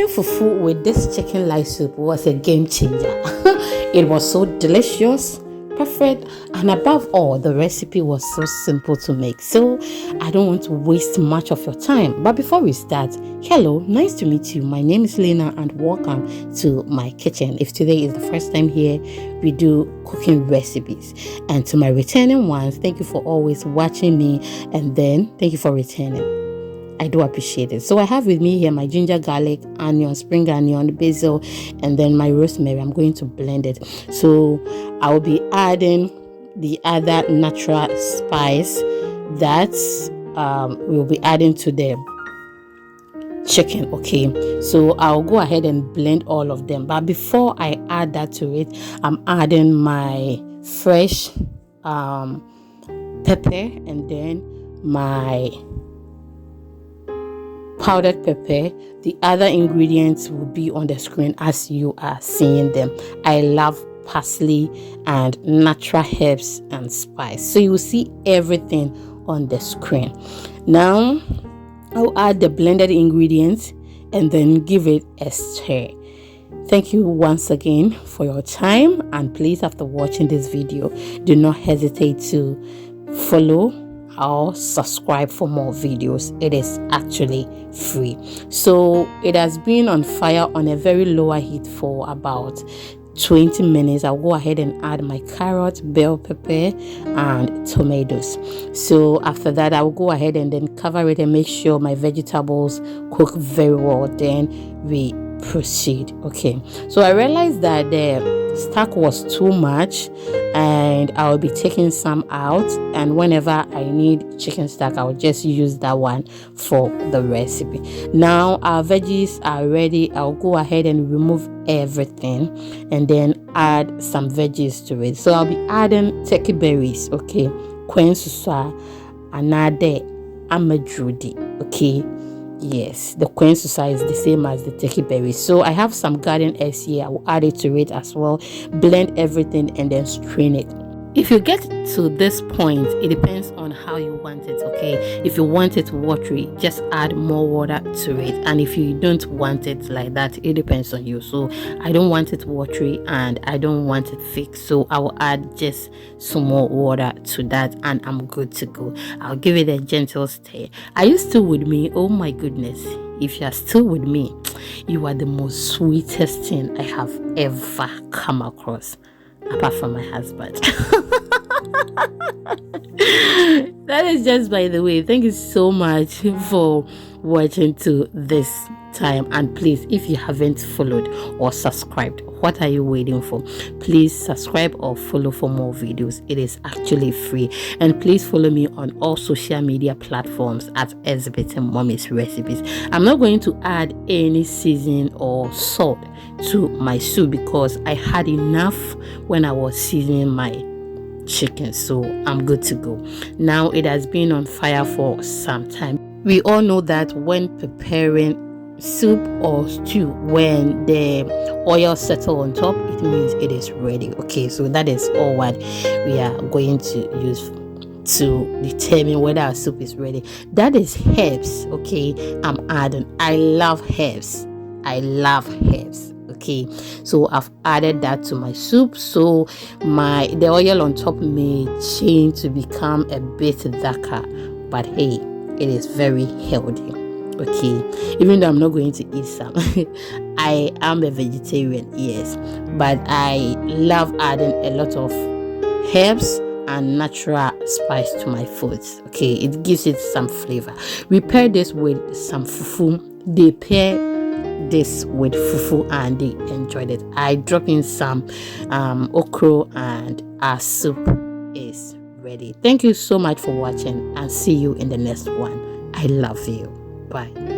Preparing fufu with this chicken light soup was a game changer. It was so delicious, perfect, and above all, the recipe was so simple to make. So I don't want to waste much of your time. But before we start, hello, nice to meet you. My name is Lena and welcome to my kitchen. If today is the first time here, we do cooking recipes. And to my returning ones, thank you for always watching me, and then thank you for returning. I do appreciate it. So I have with me here my ginger, garlic, onion, spring onion, basil, and then my rosemary. I'm going to blend it. So I will be adding the other natural spice that we'll be adding to the chicken. Okay, so I'll go ahead and blend all of them. But before I add that to it, I'm adding my fresh pepper and then my powdered pepper. The other ingredients will be on the screen as you are seeing them. I love parsley and natural herbs and spice, so you will see everything on the screen. Now I'll add the blended ingredients and then give it a stir. Thank you once again for your time, and please, after watching this video, do not hesitate to follow or subscribe for more videos. It is actually free. So it has been on fire on a very lower heat for about 20 minutes. I'll go ahead and add my carrot, bell pepper, and tomatoes. So after that, I'll go ahead and then cover it and make sure my vegetables cook very well. Then we proceed. Okay, so I realized that the stock was too much and I'll be taking some out, and whenever I need chicken stock, I'll just use that one for the recipe. Now our veggies are ready. I'll go ahead and remove everything and then add some veggies to it. So I'll be adding turkey berries, okay, kwensuswa, anade amadrudi, okay. Yes, the kwensuswa is the same as the turkey berries. So I have some garden eggs here. I will add it to it as well. Blend everything and then strain it. If you get to this point, it depends on how you want it, okay? If you want it watery, just add more water to it. And if you don't want it like that, it depends on you. So I don't want it watery and I don't want it thick. So I will add just some more water to that and I'm good to go. I'll give it a gentle stir. Are you still with me? Oh my goodness. If you are still with me, you are the most sweetest thing I have ever come across, apart from my husband. That is just by the way. Thank you so much for watching to this time, and please, if you haven't followed or subscribed, what are you waiting for? Please subscribe or follow for more videos. It is actually free. And please follow me on all social media platforms at Exhibit Mommy's Recipes. I'm not going to add any seasoning or salt to my soup because I had enough when I was seasoning my chicken, so I'm good to go. Now it has been on fire for some time. We all know that when preparing soup or stew, when the oil settles on top, it means it is ready. Okay, so that is all what we are going to use to determine whether our soup is ready. That is herbs. Okay, I'm adding. I love herbs. Okay, so I've added that to my soup, so the oil on top may change to become a bit darker, but hey, it is very healthy. Okay, even though I'm not going to eat some. I am a vegetarian, yes, but I love adding a lot of herbs and natural spice to my foods. Okay, it gives it some flavor. We pair this with some fufu. They pair this with fufu and they enjoyed it. I drop in some okro and our soup is ready. Thank you so much for watching and see you in the next one. I love you. Bye.